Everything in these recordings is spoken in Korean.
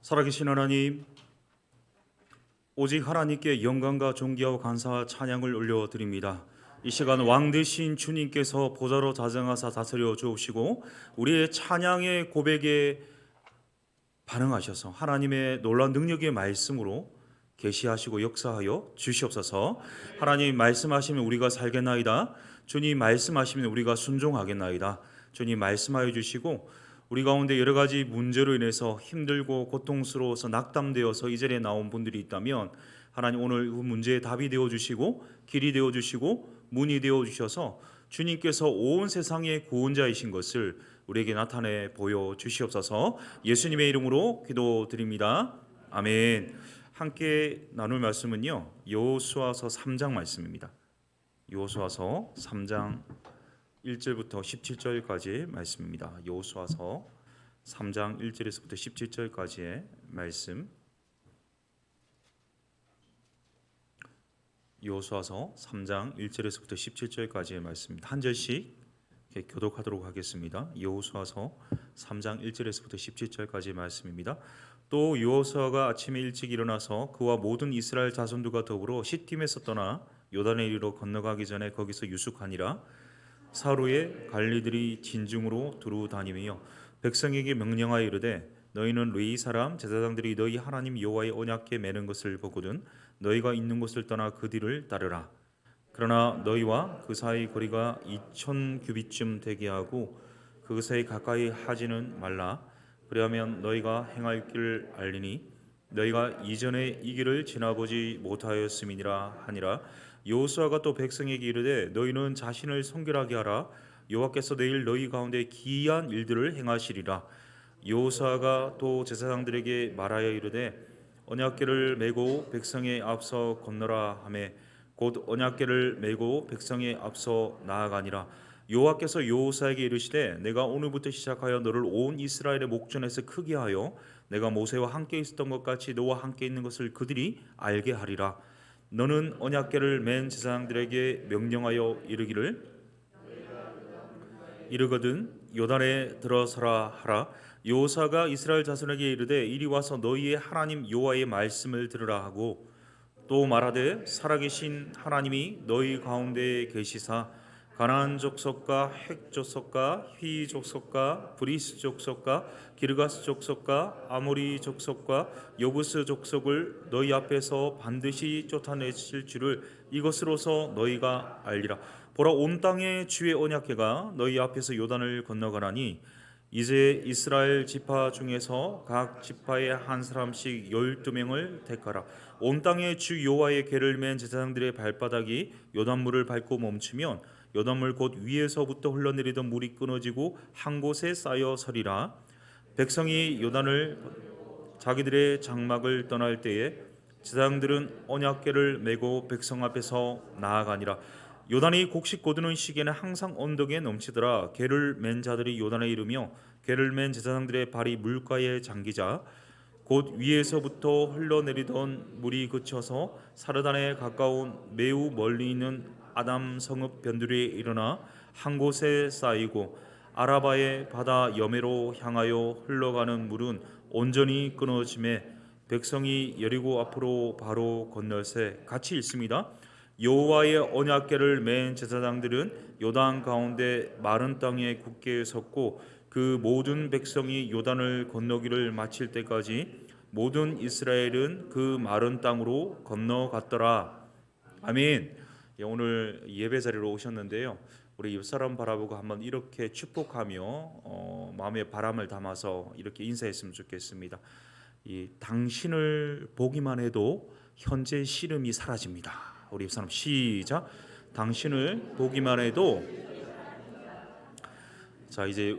살아계신 하나님, 오직 하나님께 영광과 존귀와 감사와 찬양을 올려드립니다. 이 시간 왕 되신 주님께서 보좌로 자정하사 다스려 주옵시고 우리의 찬양의 고백에 반응하셔서 하나님의 놀라운 능력의 말씀으로 계시하시고 역사하여 주시옵소서. 하나님 말씀하시면 우리가 살겠나이다. 주님 말씀하시면 우리가 순종하겠나이다. 주님 말씀하여 주시고 우리 가운데 여러 가지 문제로 인해서 힘들고 고통스러워서 낙담되어서 이 자리에 나온 분들이 있다면 하나님 오늘 그 문제의 답이 되어 주시고 길이 되어 주시고 문이 되어 주셔서 주님께서 온 세상의 구원자이신 것을 우리에게 나타내 보여 주시옵소서. 예수님의 이름으로 기도드립니다. 아멘. 함께 나눌 말씀은요, 여호수아서 3장 말씀입니다. 여호수아서 3장 1절부터 17절까지의 말씀입니다. 여호수아서 3장 1절에서부터 17절까지의 말씀. 여호수아서 3장 1절에서부터 17절까지의 말씀입니다. 한 절씩 교독하도록 하겠습니다. 여호수아서 3장 1절에서부터 17절까지의 말씀입니다. 또 여호수아가 아침에 일찍 일어나서 그와 모든 이스라엘 자손들과 더불어 시팀에서 떠나 요단의 이리로 건너가기 전에 거기서 유숙하니라. 사루에 관리들이 진중으로 두루 다니며 백성에게 명령하여 이르되 너희는 레위 사람 제사장들이 너희 하나님 여호와의 언약궤 매는 것을 보거든 너희가 있는 곳을 떠나 그 뒤를 따르라. 그러나 너희와 그 사이 거리가 2,000 규빗쯤 되게 하고 그 사이 가까이 하지는 말라. 그리하면 너희가 행할 길을 알리니 너희가 이전에 이 길을 지나보지 못하였음이니라 하니라. 여호수아가 또 백성에게 이르되 너희는 자신을 성결하게 하라. 여호와께서 내일 너희 가운데 기이한 일들을 행하시리라. 여호수아가 또 제사장들에게 말하여 이르되 언약궤를 메고 백성의 앞서 건너라 하매 곧 언약궤를 메고 백성의 앞서 나아가니라. 여호와께서 여호수아에게 이르시되 내가 오늘부터 시작하여 너를 온 이스라엘의 목전에서 크게 하여 내가 모세와 함께 있었던 것 같이 너와 함께 있는 것을 그들이 알게 하리라. 너는 언약궤를 맨 제사장들에게 명령하여 이르거든 요단에 들어서라 하라. 여호수아가 이스라엘 자손에게 이르되 이리 와서 너희의 하나님 여호와의 말씀을 들으라 하고 또 말하되 살아계신 하나님이 너희 가운데 계시사 가나안 족속과 헷 족속과 휘 족속과 브리스 족속과 기르가스 족속과 아모리 족속과 여부스 족속을 너희 앞에서 반드시 쫓아내실 줄을 이것으로서 너희가 알리라. 보라, 온 땅의 주의 언약궤가 너희 앞에서 요단을 건너가나니 이제 이스라엘 지파 중에서 각 지파에 한 사람씩 12명을 택하라. 온 땅의 주 여호와의 궤를 맨 제사장들의 발바닥이 요단물을 밟고 멈추면 요단물 곧 위에서부터 흘러내리던 물이 끊어지고 한 곳에 쌓여 서리라. 백성이 요단을 자기들의 장막을 떠날 때에 제사장들은 언약궤를 메고 백성 앞에서 나아가니라. 요단이 곡식 거두는 시기에는 항상 언덕에 넘치더라. 궤를 맨 자들이 요단에 이르며 궤를 맨 제사장들의 발이 물가에 잠기자 곧 위에서부터 흘러내리던 물이 그쳐서 사르단에 가까운 매우 멀리 있는 아담 성읍 변두리에 일어나 한 곳에 쌓이고 아라바의 바다 여매로 향하여 흘러가는 물은 온전히 끊어짐에 백성이 여리고 앞으로 바로 건널새 같이 읽습니다. 여호와의 언약궤를 맨 제사장들은 요단 가운데 마른 땅에 굳게 섰고 그 모든 백성이 요단을 건너기를 마칠 때까지 모든 이스라엘은 그 마른 땅으로 건너갔더라. 아멘. 오늘 예배 자리로 오셨는데요. 우리 옆사람 바라보고 한번 이렇게 축복하며 마음의 바람을 담아서 이렇게 인사했으면 좋겠습니다. 이 당신을 보기만 해도 현재 시름이 사라집니다. 우리 옆사람 시작. 당신을 보기만 해도 자 이제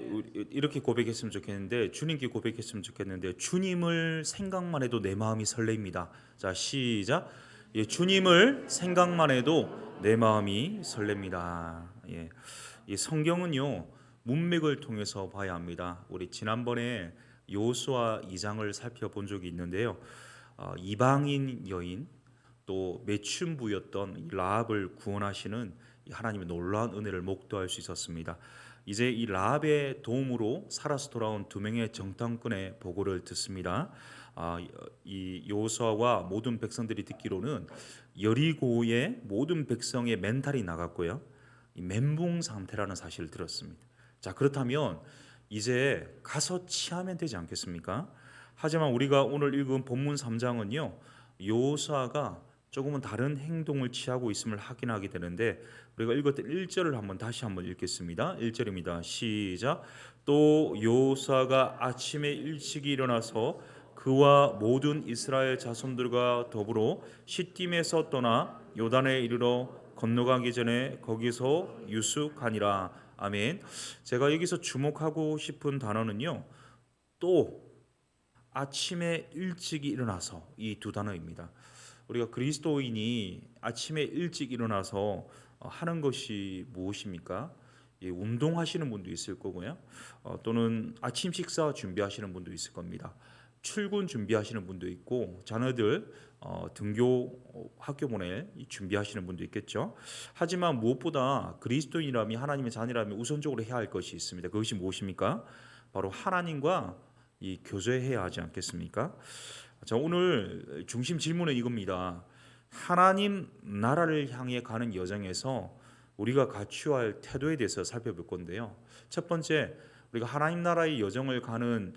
이렇게 고백했으면 좋겠는데 주님께 고백했으면 좋겠는데 주님을 생각만 해도 내 마음이 설레입니다. 자 시작. 예, 주님을 생각만 해도 내 마음이 설렙니다. 예, 이 성경은요 문맥을 통해서 봐야 합니다. 우리 지난번에 여호수아 2장을 살펴본 적이 있는데요. 이방인 여인 또 매춘부였던 라합을 구원하시는 하나님의 놀라운 은혜를 목도할 수 있었습니다. 이제 이 라합의 도움으로 살아서 돌아온 두 명의 정탐꾼의 보고를 듣습니다. 이 여호수아와 모든 백성들이 듣기로는 여리고의 모든 백성의 멘탈이 나갔고요. 이 멘붕 상태라는 사실을 들었습니다. 자, 그렇다면 이제 가서 취하면 되지 않겠습니까? 하지만 우리가 오늘 읽은 본문 3장은요. 여호수아가 조금은 다른 행동을 취하고 있음을 확인하게 되는데 우리가 읽었던 1절을 다시 한번 읽겠습니다. 1절입니다. 시작. 또 여호수아가 아침에 일찍 일어나서 그와 모든 이스라엘 자손들과 더불어 시딤에서 떠나 요단에 이르러 건너가기 전에 거기서 유숙하니라. 아멘. 제가 여기서 주목하고 싶은 단어는요. 또 아침에 일찍 일어나서 이 두 단어입니다. 우리가 그리스도인이 아침에 일찍 일어나서 하는 것이 무엇입니까? 운동하시는 분도 있을 거고요. 또는 아침 식사 준비하시는 분도 있을 겁니다. 출근 준비하시는 분도 있고 자녀들 등교 학교 보낼 준비하시는 분도 있겠죠. 하지만 무엇보다 그리스도인이라면 하나님의 자녀라면 우선적으로 해야 할 것이 있습니다. 그것이 무엇입니까? 바로 하나님과 이 교제해야 하지 않겠습니까? 자, 오늘 중심 질문은 이겁니다. 하나님 나라를 향해 가는 여정에서 우리가 갖추어야 할 태도에 대해서 살펴볼 건데요. 첫 번째, 우리가 하나님 나라의 여정을 가는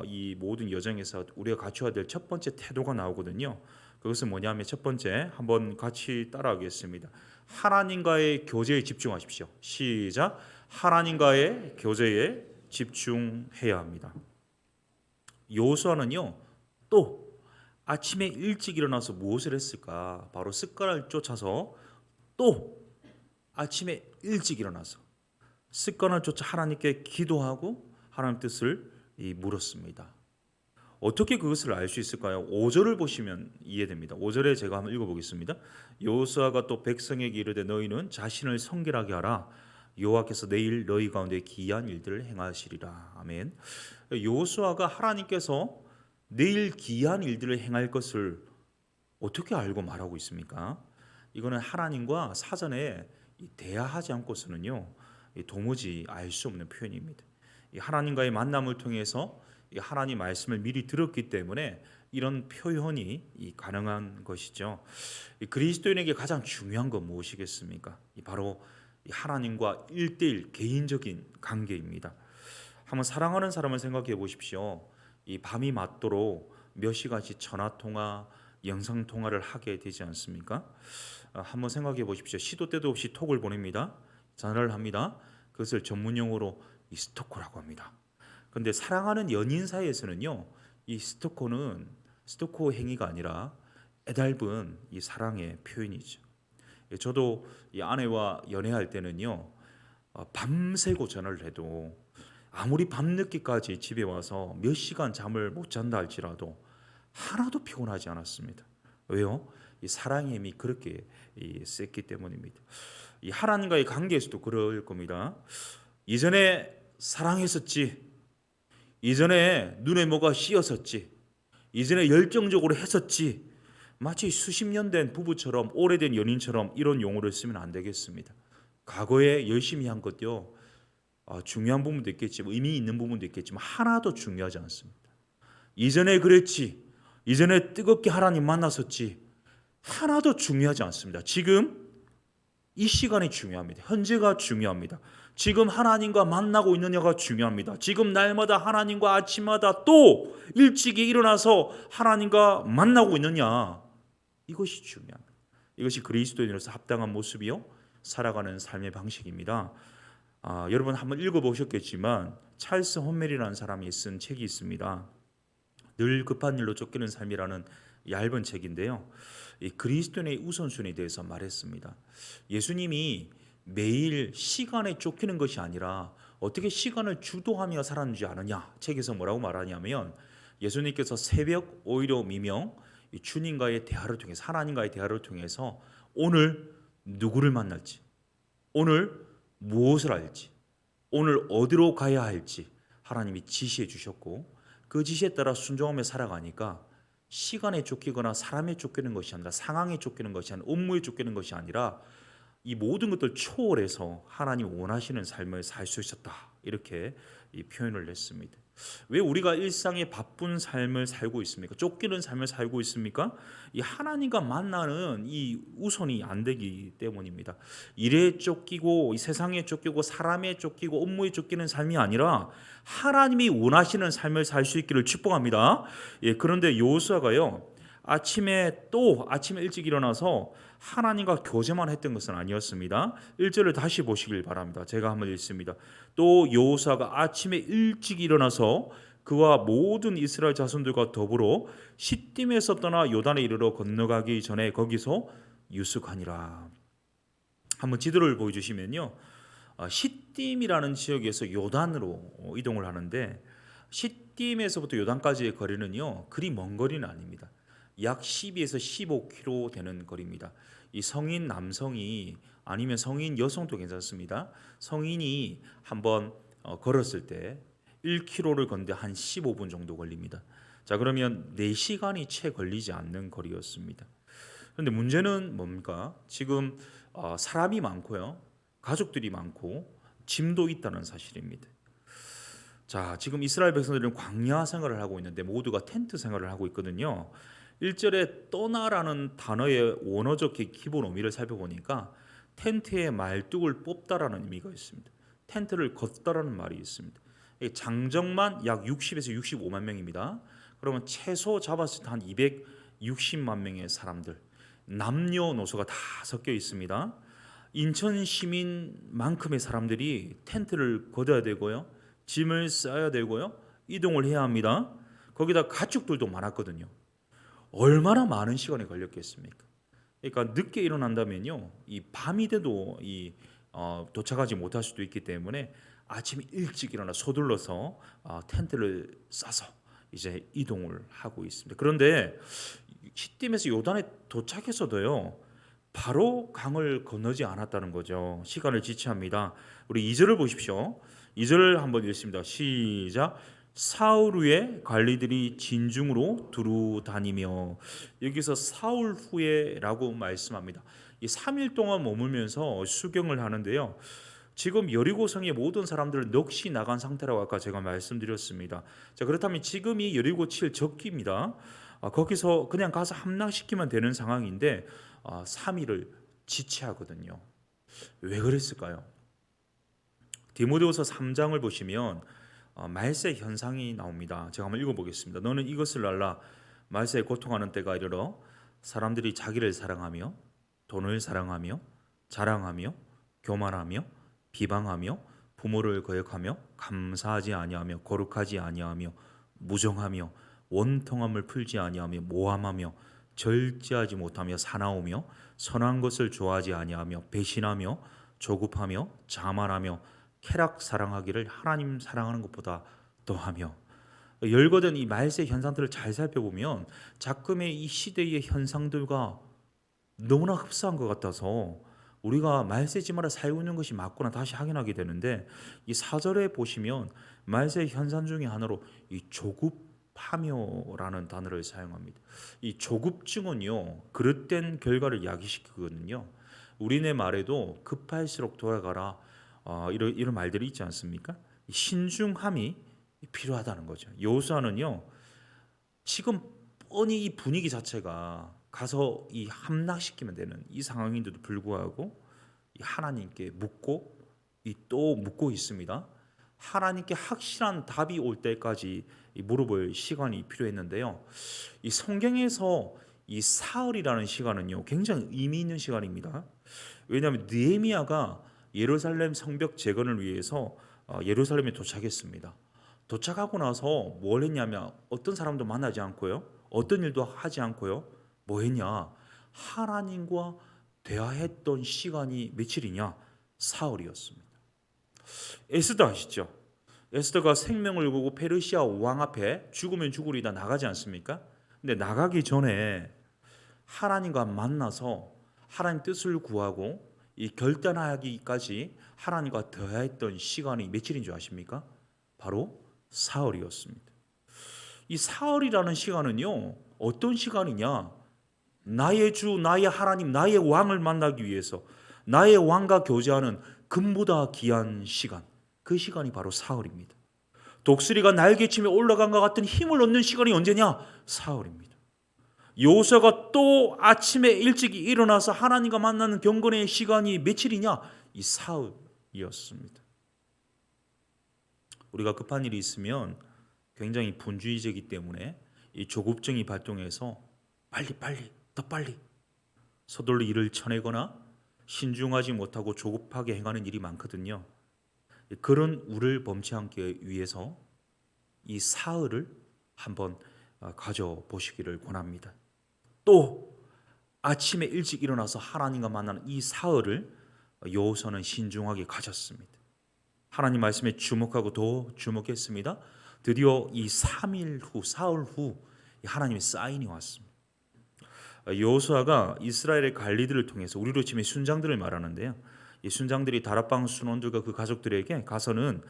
이 모든 여정에서 우리가 갖춰야 될 첫 번째 태도가 나오거든요. 그것은 뭐냐면 첫 번째 한번 같이 따라하겠습니다. 하나님과의 교제에 집중하십시오. 시작. 하나님과의 교제에 집중해야 합니다. 여호수아는요. 또 아침에 일찍 일어나서 무엇을 했을까? 바로 습관을 쫓아서 또 아침에 일찍 일어나서 습관을 쫓아 하나님께 기도하고 하나님 뜻을 물었습니다. 어떻게 그것을 알 수 있을까요? 5절을 보시면 이해됩니다. 5절에 제가 한번 읽어보겠습니다. 여호수아가 또 백성에게 이르되 너희는 자신을 성결하게 하라. 여호와께서 내일 너희 가운데 기이한 일들을 행하시리라. 아멘. 여호수아가 하나님께서 내일 기이한 일들을 행할 것을 어떻게 알고 말하고 있습니까? 이거는 하나님과 사전에 대화하지 않고서는요 도무지 알 수 없는 표현입니다. 하나님과의 만남을 통해서 하나님 말씀을 미리 들었기 때문에 이런 표현이 가능한 것이죠. 그리스도인에게 가장 중요한 건 무엇이겠습니까? 바로 하나님과 1대1 개인적인 관계입니다. 한번 사랑하는 사람을 생각해 보십시오. 이 밤이 맞도록 몇 시간씩 전화 통화, 영상 통화를 하게 되지 않습니까? 한번 생각해 보십시오. 시도 때도 없이 톡을 보냅니다. 전화를 합니다. 그것을 전문용어로 이 스토커라고 합니다. 그런데 사랑하는 연인 사이에서는요, 이 스토커는 스토커 행위가 아니라 애달픈 이 사랑의 표현이죠. 저도 이 아내와 연애할 때는요, 밤새고 전화를 해도 아무리 밤늦게까지 집에 와서 몇 시간 잠을 못 잔다 할지라도 하나도 피곤하지 않았습니다. 왜요? 이 사랑의 힘이 그렇게 셌기 때문입니다. 이 하나님과의 관계에서도 그럴 겁니다. 이전에 사랑했었지, 이전에 눈에 뭐가 씌었었지, 이전에 열정적으로 했었지, 마치 수십 년 된 부부처럼 오래된 연인처럼 이런 용어를 쓰면 안 되겠습니다. 과거에 열심히 한 것도 중요한 부분도 있겠지만 의미 있는 부분도 있겠지만 하나도 중요하지 않습니다. 이전에 그랬지, 이전에 뜨겁게 하나님 만났었지, 하나도 중요하지 않습니다. 지금 이 시간이 중요합니다. 현재가 중요합니다. 지금 하나님과 만나고 있느냐가 중요합니다. 지금 날마다 하나님과 아침마다 또 일찍이 일어나서 하나님과 만나고 있느냐, 이것이 중요합니다. 이것이 그리스도인으로서 합당한 모습이요 살아가는 삶의 방식입니다. 여러분 한번 읽어보셨겠지만 찰스 홈멜이라는 사람이 쓴 책이 있습니다. 늘 급한 일로 쫓기는 삶이라는 얇은 책인데요. 이 그리스도인의 우선순위에 대해서 말했습니다. 예수님이 매일 시간에 쫓기는 것이 아니라 어떻게 시간을 주도하며 살았는지 아느냐. 책에서 뭐라고 말하냐면 예수님께서 새벽, 오히려 미명, 주님과의 대화를 통해서 하나님과의 대화를 통해서 오늘 누구를 만날지, 오늘 무엇을 할지, 오늘 어디로 가야 할지 하나님이 지시해 주셨고 그 지시에 따라 순종하며 살아가니까 시간에 쫓기거나 사람에 쫓기는 것이 아니라 상황에 쫓기는 것이 아니라 업무에 쫓기는 것이 아니라 이 모든 것들 초월해서 하나님 원하시는 삶을 살 수 있었다. 이렇게 이 표현을 했습니다. 왜 우리가 일상의 바쁜 삶을 살고 있습니까? 쫓기는 삶을 살고 있습니까? 이 하나님과 만나는 이 우선이 안 되기 때문입니다. 일에 쫓기고 이 세상에 쫓기고 사람에 쫓기고 업무에 쫓기는 삶이 아니라 하나님이 원하시는 삶을 살 수 있기를 축복합니다. 예, 그런데 여호수아가요. 아침에 일찍 일어나서 하나님과 교제만 했던 것은 아니었습니다. 1절을 다시 보시길 바랍니다. 제가 한번 읽습니다. 또 여호수아가 아침에 일찍 일어나서 그와 모든 이스라엘 자손들과 더불어 시딤에서 떠나 요단에 이르러 건너가기 전에 거기서 유숙하니라. 한번 지도를 보여주시면요, 시딤이라는 지역에서 요단으로 이동을 하는데 시딤에서부터 요단까지의 거리는요 그리 먼 거리는 아닙니다. 약 12에서 15km 되는 거리입니다. 이 성인 남성이 아니면 성인 여성도 괜찮습니다. 성인이 한번 걸었을 때 1km를 걷는데 한 15분 정도 걸립니다. 자, 그러면 4시간이 채 걸리지 않는 거리였습니다. 그런데 문제는 뭡니까? 지금 사람이 많고요. 가족들이 많고 짐도 있다는 사실입니다. 자, 지금 이스라엘 백성들은 광야 생활을 하고 있는데 모두가 텐트 생활을 하고 있거든요. 1절에 떠나라는 단어의 원어적 기본 의미를 살펴보니까 텐트의 말뚝을 뽑다라는 의미가 있습니다. 텐트를 걷다라는 말이 있습니다. 장정만 약 60에서 65만 명입니다. 그러면 최소 잡았을 때 한 260만 명의 사람들, 남녀노소가 다 섞여 있습니다. 인천 시민만큼의 사람들이 텐트를 걷어야 되고요, 짐을 싸야 되고요, 이동을 해야 합니다. 거기다 가축들도 많았거든요. 얼마나 많은 시간이 걸렸겠습니까? 그러니까 늦게 일어난다면요, 이 밤이 돼도 도착하지 못할 수도 있기 때문에 아침 일찍 일어나 서둘러서 텐트를 싸서 이제 이동을 하고 있습니다. 그런데 시딤에서 요단에 도착해서도요 바로 강을 건너지 않았다는 거죠. 시간을 지체합니다. 우리 2절을 보십시오. 2절 한번 읽습니다. 시작. 사울 후에 관리들이 진중으로 두루 다니며, 여기서 사울 후에라고 말씀합니다. 이 3일 동안 머물면서 수경을 하는데요. 지금 여리고성의 모든 사람들을 넋이 나간 상태라고 아까 제가 말씀드렸습니다. 자, 그렇다면 지금이 여리고 칠 적기입니다. 거기서 그냥 가서 함락시키면 되는 상황인데 3일을 지체하거든요. 왜 그랬을까요? 디모데후서 3장을 보시면 말세 현상이 나옵니다. 제가 한번 읽어보겠습니다. 너는 이것을 알라. 말세에 고통하는 때가 이르러 사람들이 자기를 사랑하며 돈을 사랑하며 자랑하며 교만하며 비방하며 부모를 거역하며 감사하지 아니하며 거룩하지 아니하며 무정하며 원통함을 풀지 아니하며 모함하며 절제하지 못하며 사나우며 선한 것을 좋아하지 아니하며 배신하며 조급하며 자만하며 쾌락 사랑하기를 하나님 사랑하는 것보다 더하며. 열거된 이 말세 현상들을 잘 살펴보면 작금의 이 시대의 현상들과 너무나 흡사한 것 같아서 우리가 말세지마다 살고 있는 것이 맞구나 다시 확인하게 되는데, 이 4절에 보시면 말세 현상 중에 하나로 이 조급하며라는 단어를 사용합니다. 이 조급증은요 그릇된 결과를 야기시키거든요. 우리네 말에도 급할수록 돌아가라, 이런 말들이 있지 않습니까? 신중함이 필요하다는 거죠. 여호수아는요 지금 뻔히 이 분위기 자체가 가서 이 함락시키면 되는 이 상황인데도 불구하고 하나님께 묻고 또 묻고 있습니다. 하나님께 확실한 답이 올 때까지 물어볼 시간이 필요했는데요. 이 성경에서 이 사흘이라는 시간은요 굉장히 의미 있는 시간입니다. 왜냐하면 느헤미야가 예루살렘 성벽 재건을 위해서 예루살렘에 도착했습니다. 도착하고 나서 뭘 했냐면 어떤 사람도 만나지 않고요, 어떤 일도 하지 않고요, 뭐 했냐? 하나님과 대화했던 시간이 며칠이냐? 사흘이었습니다. 에스더 아시죠? 에스더가 생명을 걸고 페르시아 왕 앞에 죽으면 죽으리다 나가지 않습니까? 근데 나가기 전에 하나님과 만나서 하나님 뜻을 구하고 이 결단하기까지 하나님과 대화했던 시간이 며칠인 줄 아십니까? 바로 사흘이었습니다. 이 사흘이라는 시간은요 어떤 시간이냐? 나의 주, 나의 하나님, 나의 왕을 만나기 위해서, 나의 왕과 교제하는 금보다 귀한 시간, 그 시간이 바로 사흘입니다. 독수리가 날개치며 올라간 것 같은 힘을 얻는 시간이 언제냐? 사흘입니다. 여호수아가 또 아침에 일찍 일어나서 하나님과 만나는 경건의 시간이 며칠이냐? 이 사흘이었습니다. 우리가 급한 일이 있으면 굉장히 분주의제이기 때문에 이 조급증이 발동해서 더 빨리 서둘러 일을 쳐내거나 신중하지 못하고 조급하게 행하는 일이 많거든요. 그런 우를 범치 않기 위해서 이 사흘을 한번 가져보시기를 권합니다. 또 아침에 일찍 일어나서 하나님과 만나는 이 사흘을 여호수아는 신중하게 가졌습니다. 하나님 말씀에 주목하고 더 주목했습니다. 드디어 이 3일 후, 사흘 후 하나님의 사인이 왔습니다. 여호수아가 이스라엘의 관리들을 통해서 우리로 치면 순장들을 말하는데요. 이 순장들이 다락방 순원들과 그 가족들에게 가서는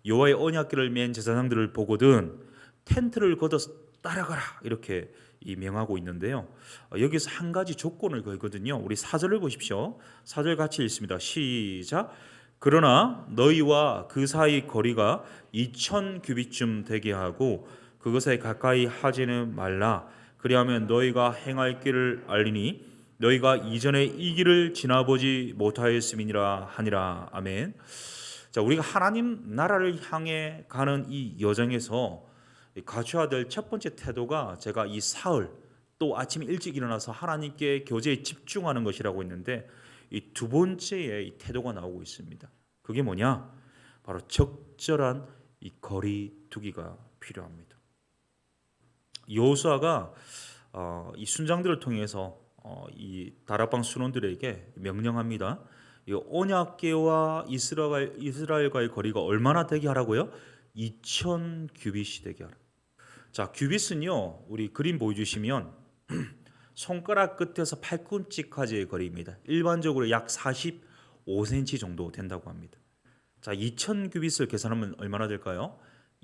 여호와의 언약궤를 맨 제사장들을 보거든 텐트를 걷어서 따라가라 이렇게 명하고 있는데요. 여기서 한 가지 조건을 걸거든요. 우리 4절을 보십시오. 4절 같이 읽습니다. 시작. 그러나 너희와 그 사이 거리가 2000 규빗쯤 되게 하고 그것에 가까이 하지는 말라. 그리하면 너희가 행할 길을 알리니 너희가 이전에 이 길을 지나보지 못하였음이니라 하니라. 아멘. 자, 우리가 하나님 나라를 향해 가는 이 여정에서 갖춰야 될 첫 번째 태도가 제가 이 사흘 또 아침 일찍 일어나서 하나님께 교제에 집중하는 것이라고 했는데 이 두 번째에 이 태도가 나오고 있습니다. 그게 뭐냐? 바로 적절한 이 거리 두기가 필요합니다. 여호수아가 이 순장들을 통해서 이 다락방 순원들에게 명령합니다. 이 언약궤와 이스라엘과의 거리가 얼마나 되게 하라고요? 2000 규빗이 되게 하라. 자, 규빗은요, 우리 그림 보여주시면 손가락 끝에서 팔꿈치까지의 거리입니다. 일반적으로 약 45cm 정도 된다고 합니다. 자, 2000 규빗을 계산하면 얼마나 될까요?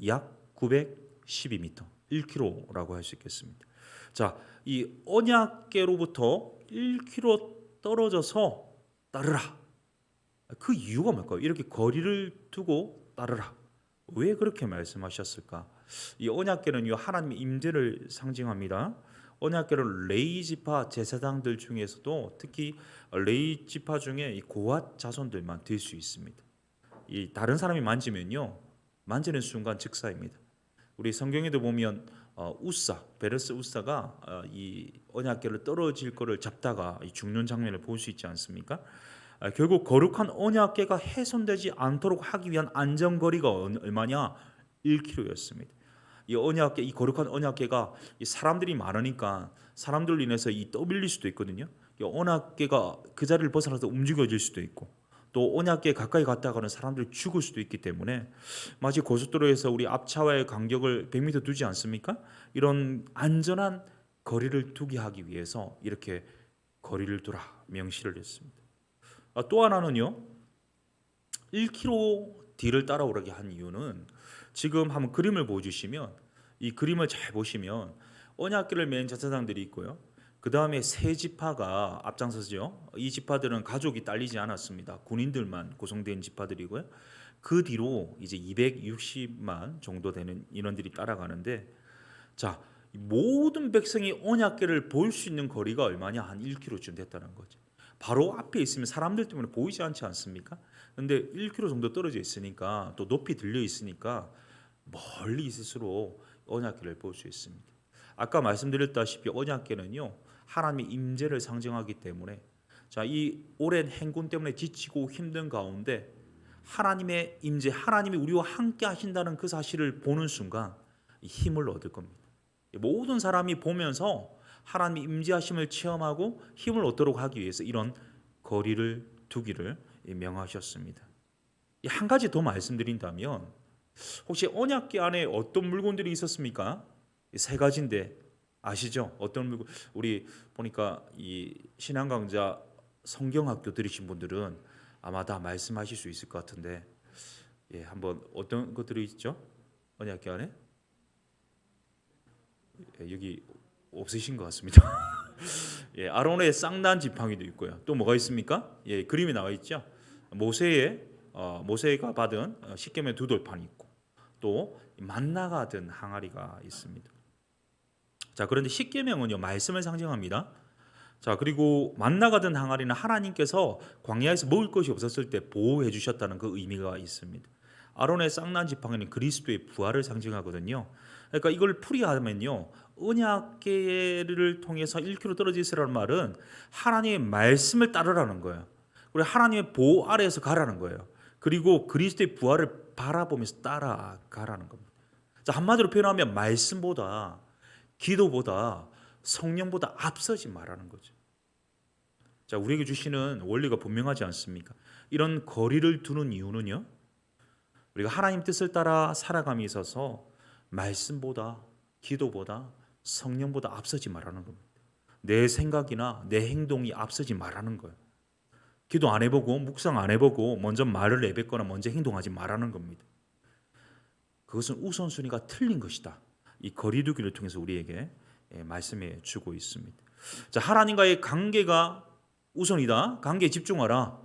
약 912m, 1km라고 할 수 있겠습니다. 자, 이 언약궤로부터 1km 떨어져서 따르라. 그 이유가 뭘까요? 이렇게 거리를 두고 따르라. 왜 그렇게 말씀하셨을까? 이 언약궤는요, 하나님의 임재를 상징합니다. 언약궤는 레위 지파 제사장들 중에서도 특히 레위 지파 중에 이 고앗 자손들만 들 수 있습니다. 이 다른 사람이 만지면요, 만지는 순간 즉사입니다. 우리 성경에도 보면 베레스 우사가 이 언약궤를 떨어질 거를 잡다가 죽는 장면을 볼 수 있지 않습니까? 결국 거룩한 언약궤가 훼손되지 않도록 하기 위한 안전거리가 얼마냐? 1km였습니다. 이 거룩한 언약궤가 사람들이 많으니까 사람들로 인해서 떠밀릴 수도 있거든요. 이 언약궤가 그 자리를 벗어나서 움직여질 수도 있고 또 언약궤 가까이 갔다가는 사람들이 죽을 수도 있기 때문에 마치 고속도로에서 우리 앞차와의 간격을 100m 두지 않습니까? 이런 안전한 거리를 두게 하기 위해서 이렇게 거리를 두라 명시를 했습니다. 또 하나는요, 1km 뒤를 따라오게 한 이유는 지금 한번 그림을 보여주시면 이 그림을 잘 보시면 언약궤를 맨 제사장들이 있고요. 그 다음에 세 지파가 앞장서죠. 이 지파들은 가족이 딸리지 않았습니다. 군인들만 구성된 지파들이고요. 그 뒤로 이제 260만 정도 되는 인원들이 따라가는데, 자, 모든 백성이 언약궤를 볼 수 있는 거리가 얼마냐? 한 1km쯤 됐다는 거죠. 바로 앞에 있으면 사람들 때문에 보이지 않지 않습니까? 근데 1km 정도 떨어져 있으니까 또 높이 들려 있으니까 멀리 있을수록 언약궤를 볼 수 있습니다. 아까 말씀드렸다시피 언약궤는요, 하나님의 임재를 상징하기 때문에 자, 이 오랜 행군 때문에 지치고 힘든 가운데 하나님의 임재, 하나님이 우리와 함께 하신다는 그 사실을 보는 순간 힘을 얻을 겁니다. 모든 사람이 보면서 하나님의 임재하심을 체험하고 힘을 얻도록 하기 위해서 이런 거리를 두기를 명하셨습니다. 한 가지 더 말씀드린다면 혹시 언약궤 안에 어떤 물건들이 있었습니까? 세 가지인데 아시죠? 어떤 물건? 우리 보니까 이 신앙 강좌 성경학교 들으신 분들은 아마 다 말씀하실 수 있을 것 같은데, 한번 어떤 것들이 있죠? 언약궤 안에? 여기 없으신 것 같습니다. 예, 아론의 쌍난 지팡이도 있고요. 또 뭐가 있습니까? 예, 그림이 나와 있죠. 모세가 받은 십계명의 두 돌판이 있고 또 만나가 든 항아리가 있습니다. 자, 그런데 십계명은요 말씀을 상징합니다. 자, 그리고 만나가 든 항아리는 하나님께서 광야에서 먹을 것이 없었을 때 보호해 주셨다는 그 의미가 있습니다. 아론의 쌍난 지팡이는 그리스도의 부활을 상징하거든요. 그러니까 이걸 풀이하면요 언약궤를 통해서 1km 떨어져 있으라는 말은 하나님의 말씀을 따르라는 거예요. 그리고 하나님의 보호 아래에서 가라는 거예요. 그리고 그리스도의 부활을 바라보면서 따라가라는 겁니다. 자, 한마디로 표현하면 말씀보다 기도보다 성령보다 앞서지 말라는 거죠. 자, 우리에게 주시는 원리가 분명하지 않습니까? 이런 거리를 두는 이유는요. 우리가 하나님 뜻을 따라 살아감에 있어서 말씀보다 기도보다 성령보다 앞서지 말라는 겁니다. 내 생각이나 내 행동이 앞서지 말라는 거예요. 기도 안 해보고 묵상 안 해보고 먼저 말을 내뱉거나 먼저 행동하지 말라는 겁니다. 그것은 우선순위가 틀린 것이다. 이 거리두기를 통해서 우리에게 말씀해 주고 있습니다. 자, 하나님과의 관계가 우선이다. 관계에 집중하라.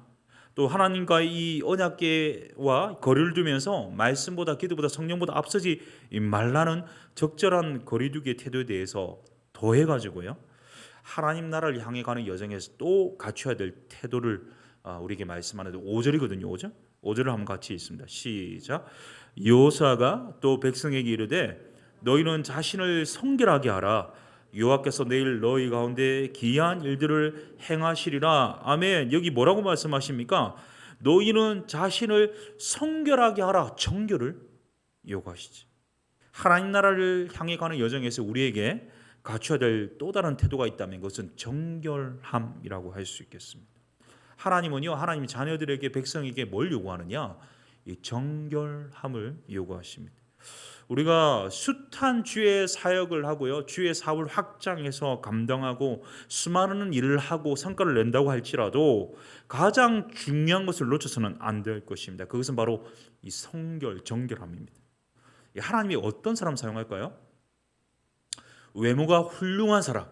또 하나님과의 이 언약궤와 거리를 두면서 말씀보다 기도보다 성령보다 앞서지 말라는 적절한 거리두기의 태도에 대해서 더해가지고요. 하나님 나라를 향해 가는 여정에서 또 갖춰야 될 태도를 우리에게 말씀하는데 5절이거든요. 5절. 5절을 한번 같이 읽습니다. 시작. 여호수아가 또 백성에게 이르되 너희는 자신을 성결하게 하라. 여호와께서 내일 너희 가운데 기이한 일들을 행하시리라. 아멘. 여기 뭐라고 말씀하십니까? 너희는 자신을 성결하게 하라. 정결을 요구하시지. 하나님 나라를 향해 가는 여정에서 우리에게 갖춰야 될 또 다른 태도가 있다면 그것은 정결함이라고 할 수 있겠습니다. 하나님은요, 하나님이 자녀들에게 백성에게 뭘 요구하느냐? 이 정결함을 요구하십니다. 우리가 숱한 주의 사역을 하고요, 주의 사업을 확장해서 감당하고 수많은 일을 하고 성과를 낸다고 할지라도 가장 중요한 것을 놓쳐서는 안 될 것입니다. 그것은 바로 이 성결, 정결함입니다. 하나님이 어떤 사람 사용할까요? 외모가 훌륭한 사람.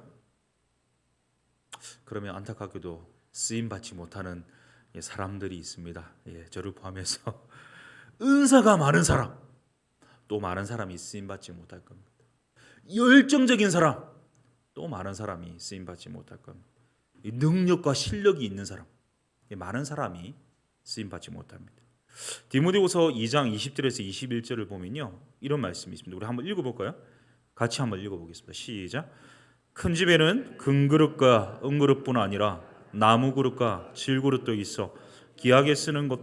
그러면 안타깝게도 쓰임 받지 못하는 사람들이 있습니다. 저를 포함해서 은사가 많은 사람, 또 많은 사람이 쓰임 받지 못할 겁니다. 열정적인 사람, 또 많은 사람이 쓰임 받지 못할 겁니다. 능력과 실력이 있는 사람, 많은 사람이 쓰임 받지 못합니다. 디모데후서 2장 20절에서 21절을 보면요, 이런 말씀이 있습니다. 우리 한번 읽어볼까요? 같이 한번 읽어보겠습니다. 시작. 큰 집에는 금그릇과 은그릇뿐 아니라 나무 그릇과 질그릇도 있어 귀하게 쓰는 것,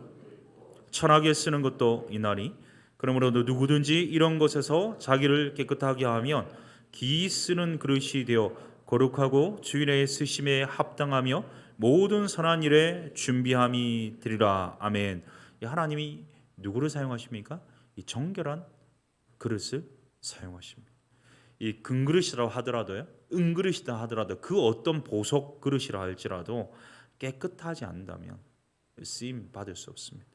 천하게 쓰는 것도 있나니 그러므로 누구든지 이런 것에서 자기를 깨끗하게 하면 기이 쓰는 그릇이 되어 거룩하고 주인의 쓰심에 합당하며 모든 선한 일에 준비함이 되리라. 아멘. 하나님이 누구를 사용하십니까? 이 정결한 그릇을 사용하십니다. 이 금그릇이라고 하더라도요, 은그릇이다 하더라도 그 어떤 보석 그릇이라 할지라도 깨끗하지 않다면 쓰임 받을 수 없습니다.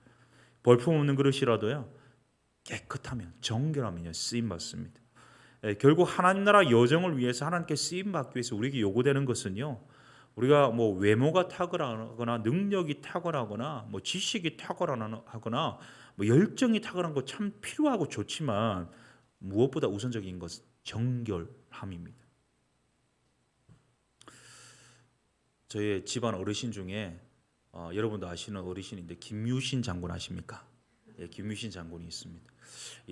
볼품 없는 그릇이라도요, 깨끗하면 정결하면 쓰임 받습니다. 결국 하나님 나라 여정을 위해서 하나님께 쓰임 받기 위해서 우리에게 요구되는 것은요, 우리가 뭐 외모가 탁월하거나 능력이 탁월하거나 뭐 지식이 탁월하거나 뭐 열정이 탁월한 거 참 필요하고 좋지만 무엇보다 우선적인 것은 정결함입니다. 저희 집안 어르신 중에 여러분도 아시는 어르신인데 김유신 장군 아십니까? 김유신 장군이 있습니다.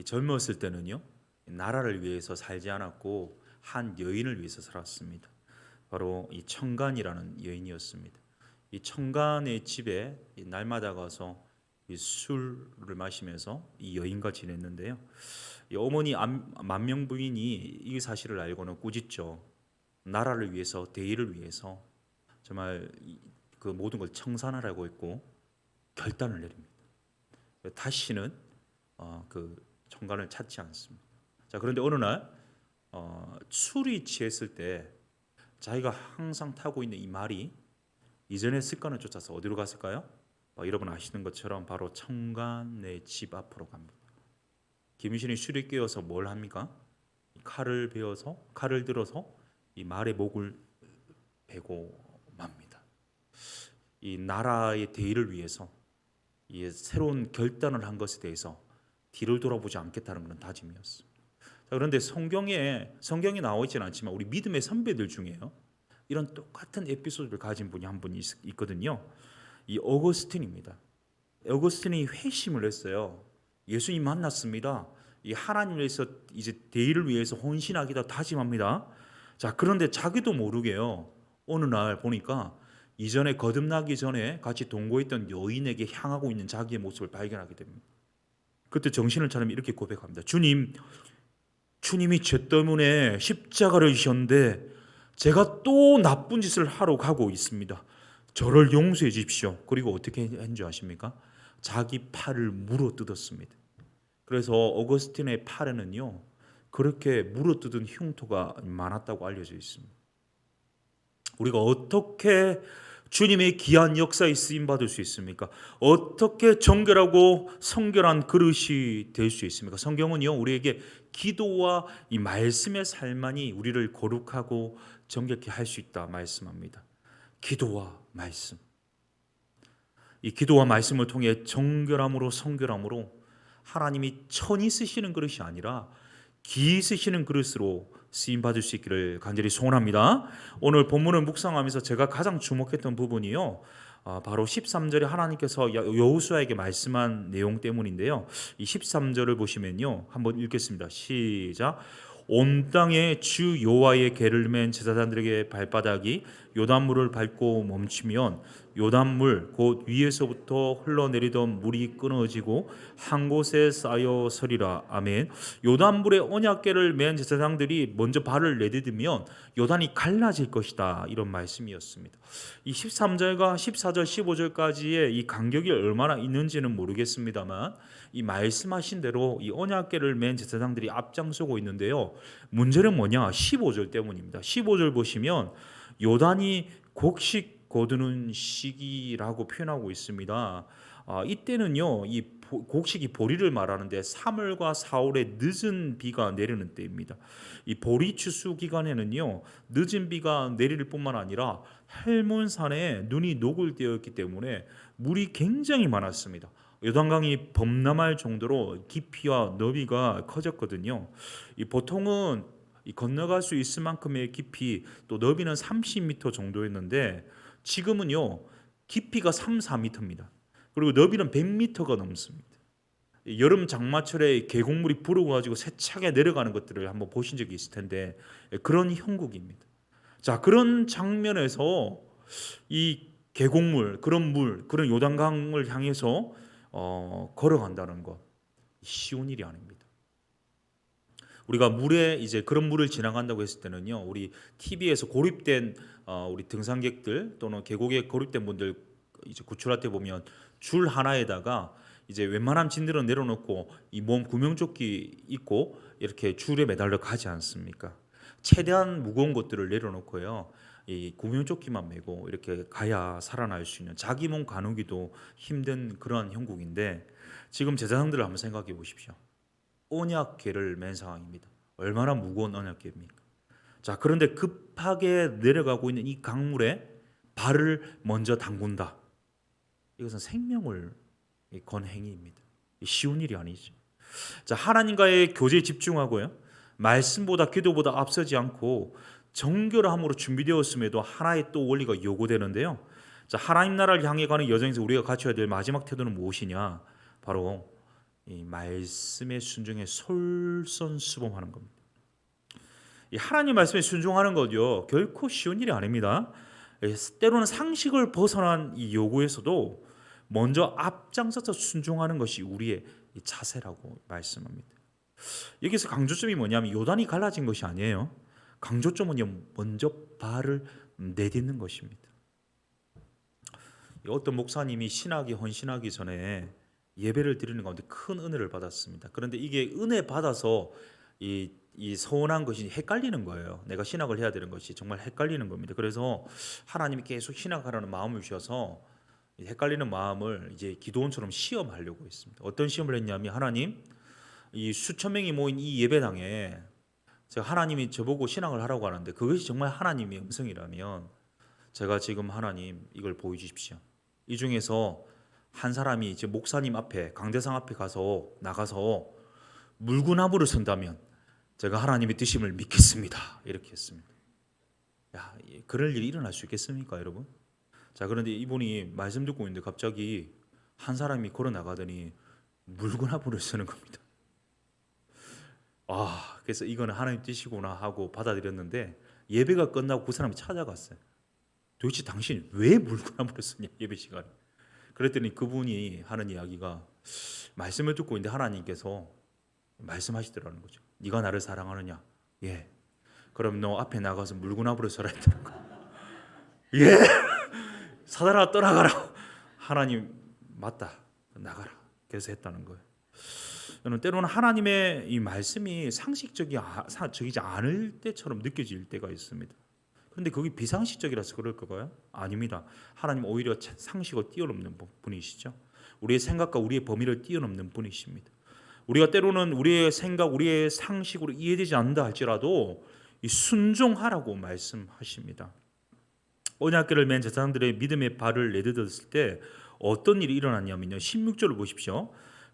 젊었을 때는요, 나라를 위해서 살지 않았고 한 여인을 위해서 살았습니다. 바로 이 청간이라는 여인이었습니다. 이 청간의 집에 날마다 가서 이 술을 마시면서 이 여인과 지냈는데요. 이 어머니 만명 부인이 이 사실을 알고는 꾸짖죠. 나라를 위해서, 대의를 위해서 정말 그 모든 걸 청산하라고 했고 결단을 내립니다. 다시는 그 청간을 찾지 않습니다. 자, 그런데 어느 날 술이 취했을 때 자기가 항상 타고 있는 이 말이 이전의 습관을 쫓아서 어디로 갔을까요? 여러분 아시는 것처럼 바로 청간의 집 앞으로 갑니다. 김유신이 술에 깨어서 뭘 합니까? 칼을 들어서 이 말의 목을 베고 맙니다. 이 나라의 대의를 위해서 이 새로운 결단을 한 것에 대해서 뒤를 돌아보지 않겠다는 그런 다짐이었습니다. 그런데 성경에 나와 있지는 않지만 우리 믿음의 선배들 중에요, 이런 똑같은 에피소드를 가진 분이 한 분 있거든요. 이 어거스틴입니다. 어거스틴이 회심을 했어요. 예수님 만났습니다. 이 하나님을 위해서 이제 대의를 위해서 헌신하기다 다짐합니다. 자, 그런데 자기도 모르게요, 어느 날 보니까 이전에 거듭나기 전에 같이 동거했던 여인에게 향하고 있는 자기의 모습을 발견하게 됩니다. 그때 정신을 차리며 이렇게 고백합니다. 주님이 죄 때문에 십자가를 지셨는데 제가 또 나쁜 짓을 하러 가고 있습니다. 저를 용서해 주십시오. 그리고 어떻게 했는지 아십니까? 자기 팔을 물어 뜯었습니다. 그래서 어거스틴의 팔에는요, 그렇게 물어 뜯은 흉터가 많았다고 알려져 있습니다. 우리가 어떻게 주님의 귀한 역사에 쓰임 받을 수 있습니까? 어떻게 정결하고 성결한 그릇이 될 수 있습니까? 성경은요, 우리에게 기도와 이 말씀의 삶만이 우리를 거룩하고 정결케 할 수 있다 말씀합니다. 기도와 말씀. 이 기도와 말씀을 통해 정결함으로 성결함으로 하나님이 천히 쓰시는 그릇이 아니라 기 쓰시는 그릇으로 쓰임 받을 수 있기를 간절히 소원합니다. 오늘 본문을 묵상하면서 제가 가장 주목했던 부분이요, 바로 13절에 하나님께서 여호수아에게 말씀한 내용 때문인데요. 이 13절을 보시면요, 한번 읽겠습니다. 시작. 온 땅에 주 여호와의 계를 맨 제사장들에게 발바닥이 요단물을 밟고 멈추면 요단물 곧 위에서부터 흘러내리던 물이 끊어지고 한 곳에 쌓여 서리라. 아멘. 요단물의 언약궤를 맨 제사장들이 먼저 발을 내디디면 요단이 갈라질 것이다, 이런 말씀이었습니다. 이 13절과 14절 15절까지의 이 간격이 얼마나 있는지는 모르겠습니다만 이 말씀하신 대로 이 언약궤를 맨 제사장들이 앞장서고 있는데요, 문제는 뭐냐? 15절 때문입니다. 15절 보시면 요단이 곡식 거두는 시기라고 표현하고 있습니다. 이때는요, 이 곡식이 보리를 말하는데 3월과 4월에 늦은 비가 내리는 때입니다. 이 보리 추수 기간에는요, 늦은 비가 내릴 뿐만 아니라 헬몬산에 눈이 녹을 때였기 때문에 물이 굉장히 많았습니다. 요단강이 범람할 정도로 깊이와 너비가 커졌거든요. 이 보통은 이 건너갈 수 있을 만큼의 깊이, 또 너비는 30m 정도였는데 지금은요, 깊이가 3, 4m입니다. 그리고 너비는 100m가 넘습니다. 여름 장마철에 계곡물이 불어가지고 세차게 내려가는 것들을 한번 보신 적이 있을 텐데 그런 형국입니다. 자, 그런 장면에서 이 계곡물, 그런 요단강을 향해서 걸어간다는 것, 쉬운 일이 아닙니다. 우리가 물에 이제 그런 물을 지나간다고 했을 때는요, 우리 TV에서 고립된 우리 등산객들 또는 계곡에 고립된 분들 이제 구출할 때 보면 줄 하나에다가 이제 웬만한 짐들은 내려놓고 이 몸 구명조끼 입고 이렇게 줄에 매달려 가지 않습니까? 최대한 무거운 것들을 내려놓고요, 이 구명조끼만 메고 이렇게 가야 살아날 수 있는, 자기 몸 가누기도 힘든 그러한 형국인데 지금 제사장들을 한번 생각해 보십시오. 언약궤를 맨 상황입니다. 얼마나 무거운 언약궤입니까? 자, 그런데 급하게 내려가고 있는 이 강물에 발을 먼저 담근다. 이것은 생명을 건 행위입니다. 쉬운 일이 아니죠. 자, 하나님과의 교제에 집중하고요, 말씀보다 기도보다 앞서지 않고 정결함으로 준비되었음에도 하나의 또 원리가 요구되는데요. 자, 하나님 나라를 향해 가는 여정에서 우리가 갖춰야 될 마지막 태도는 무엇이냐? 바로 이 말씀에 순종해 솔선수범하는 겁니다. 이 하나님 말씀에 순종하는 것요, 결코 쉬운 일이 아닙니다. 때로는 상식을 벗어난 이 요구에서도 먼저 앞장서서 순종하는 것이 우리의 자세라고 말씀합니다. 여기서 강조점이 뭐냐면 요단이 갈라진 것이 아니에요. 강조점은요, 먼저 발을 내딛는 것입니다. 어떤 목사님이 신학에 헌신하기 전에 예배를 드리는 가운데 큰 은혜를 받았습니다. 그런데 이게 은혜 받아서 이 서운한 것이 헷갈리는 거예요. 내가 신학을 해야 되는 것이 정말 헷갈리는 겁니다. 그래서 하나님이 계속 신학하라는 마음을 주셔서 헷갈리는 마음을 이제 기도원처럼 시험하려고 했습니다. 어떤 시험을 했냐면, 하나님, 이 수천 명이 모인 이 예배당에 제가 하나님이 저보고 신앙을 하라고 하는데 그것이 정말 하나님의 음성이라면 제가 지금 하나님 이걸 보여주십시오. 이 중에서 한 사람이 이제 목사님 앞에 강대상 앞에 나가서 물구나무를 선다면 제가 하나님의 뜻임을 믿겠습니다. 이렇게 했습니다. 야, 그럴 일이 일어날 수 있겠습니까, 여러분? 자, 그런데 이분이 말씀 듣고 있는데 갑자기 한 사람이 걸어 나가더니 물구나무를 서는 겁니다. 그래서 이거는 하나님 뜻이구나 하고 받아들였는데 예배가 끝나고 그 사람이 찾아갔어요. 도대체 당신 왜 물구나무를 쓰냐, 예배 시간에. 그랬더니 그분이 하는 이야기가 말씀을 듣고 있는데 하나님께서 말씀하시더라는 거죠. 네가 나를 사랑하느냐? 예. 그럼 너 앞에 나가서 물구나무를 서라 했다는 거. 예. 사단아 떠나가라. 하나님 맞다. 나가라. 그래서 했다는 거예요. 저는 때로는 하나님의 이 말씀이 상식적이지 않을 때처럼 느껴질 때가 있습니다. 그런데 그게 비상식적이라서 그럴까 봐요? 아닙니다. 하나님 오히려 상식을 뛰어넘는 분이시죠. 우리의 생각과 우리의 범위를 뛰어넘는 분이십니다. 우리가 때로는 우리의 생각, 우리의 상식으로 이해되지 않는다 할지라도 이 순종하라고 말씀하십니다. 언약궤를 맨 제사장들의 믿음의 발을 내딛었을 때 어떤 일이 일어났냐면요. 16절을 보십시오.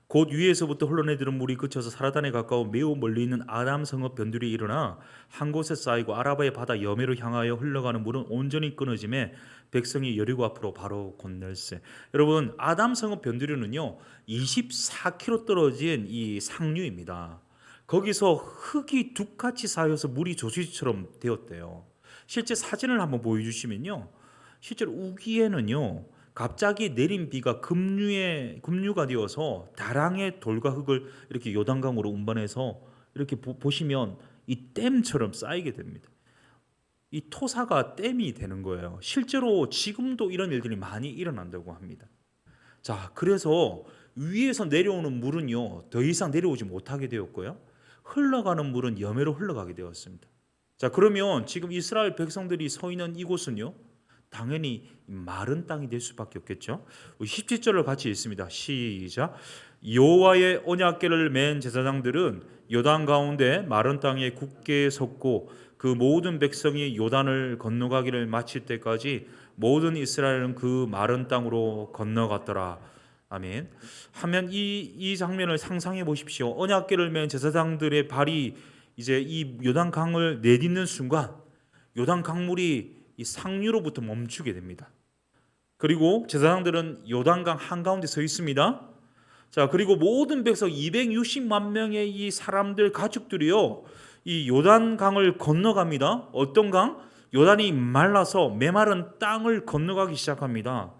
곧 위에서부터 흘러내리는 물이 그쳐서 사라단에 가까워 매우 멀리 있는 아담 성읍 변두리에 일어나 한 곳에 쌓이고 아라바의 바다 여매로 향하여 흘러가는 물은 온전히 끊어짐에 백성이 여리고 앞으로 바로 건널세. 여러분, 아담 성읍 변두리는요 24km 떨어진 이 상류입니다. 거기서 흙이 둑같이 쌓여서 물이 조수지처럼 되었대요. 실제 사진을 한번 보여주시면요, 실제로 우기에는요 갑자기 내린 비가 급류가 되어서 다랑의 돌과 흙을 이렇게 요단강으로 운반해서 이렇게 보시면 이 댐처럼 쌓이게 됩니다. 이 토사가 댐이 되는 거예요. 실제로 지금도 이런 일들이 많이 일어난다고 합니다. 자, 그래서 위에서 내려오는 물은요 더 이상 내려오지 못하게 되었고요, 흘러가는 물은 여매로 흘러가게 되었습니다. 자, 그러면 지금 이스라엘 백성들이 서 있는 이곳은요 당연히 마른 땅이 될 수밖에 없겠죠. 17절을 같이 읽습니다. 시작. 여호와의 언약궤를 맨 제사장들은 요단 가운데 마른 땅에 굳게 섰고 그 모든 백성이 요단을 건너가기를 마칠 때까지 모든 이스라엘은 그 마른 땅으로 건너갔더라. 아멘. 하면 이 장면을 상상해 보십시오. 언약궤를 맨 제사장들의 발이 이제 이 요단 강을 내딛는 순간 요단 강물이 이 상류로부터 멈추게 됩니다. 그리고 제사장들은 요단강 한가운데 서 있습니다. 자, 그리고 모든 백성 260만 명의 이 사람들 가축들이요 이 요단강을 건너갑니다. 어떤 강? 요단이 말라서 메마른 땅을 건너가기 시작합니다.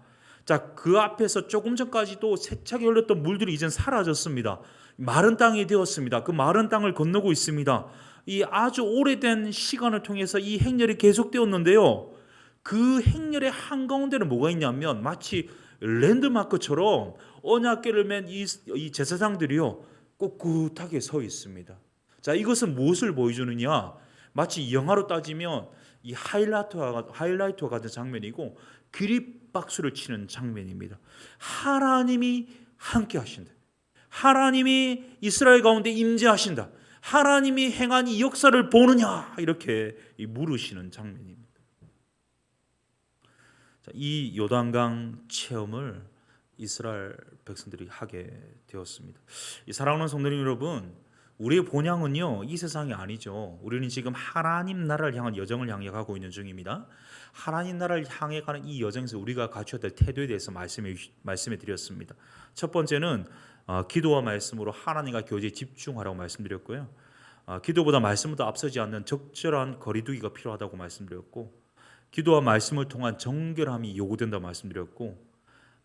자, 그 앞에서 조금 전까지도 세차게 흘렀던 물들이 이젠 사라졌습니다. 마른 땅이 되었습니다. 그 마른 땅을 건너고 있습니다. 이 아주 오래된 시간을 통해서 이 행렬이 계속되었는데요, 그 행렬의 한가운데는 뭐가 있냐면 마치 랜드마크처럼 언약궤를 맨 이 제사장들이요 꿋꿋하게 서 있습니다. 자, 이것은 무엇을 보여주느냐? 마치 영화로 따지면 이 하이라이트와 같은 장면이고 기립박수를 치는 장면입니다. 하나님이 함께 하신다. 하나님이 이스라엘 가운데 임재하신다. 하나님이 행한 이 역사를 보느냐? 이렇게 물으시는 장면입니다. 자, 이 요단강 체험을 이스라엘 백성들이 하게 되었습니다. 사랑하는 성도님 여러분, 우리의 본향은요 이 세상이 아니죠. 우리는 지금 하나님 나라를 향한 여정을 향해 가고 있는 중입니다. 하나님 나라를 향해 가는 이 여정에서 우리가 갖춰야 될 태도에 대해서 말씀해 드렸습니다. 첫 번째는 기도와 말씀으로 하나님과 교제에 집중하라고 말씀드렸고요. 기도보다 말씀보다 앞서지 않는 적절한 거리두기가 필요하다고 말씀드렸고, 기도와 말씀을 통한 정결함이 요구된다고 말씀드렸고,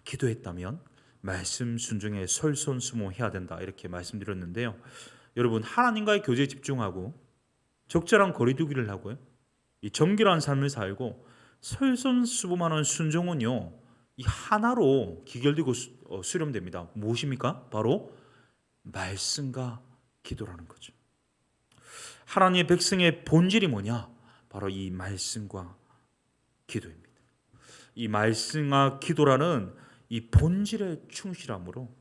기도했다면 말씀 순종에 솔선수범해야 된다 이렇게 말씀드렸는데요. 여러분, 하나님과의 교제에 집중하고 적절한 거리두기를 하고요, 이 정결한 삶을 살고 솔선수범하는 순종은요 이 하나로 기결되고 수렴됩니다. 무엇입니까? 바로 말씀과 기도라는 거죠. 하나님의 백성의 본질이 뭐냐? 바로 이 말씀과 기도입니다. 이 말씀과 기도라는 이 본질에 충실함으로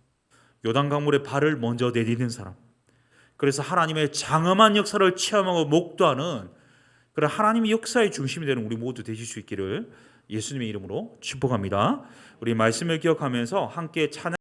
요단강물에 발을 먼저 내딛는 사람, 그래서 하나님의 장엄한 역사를 체험하고 목도하는 그런 하나님의 역사의 중심이 되는 우리 모두 되실 수 있기를 예수님의 이름으로 축복합니다. 우리 말씀을 기억하면서 함께 찬양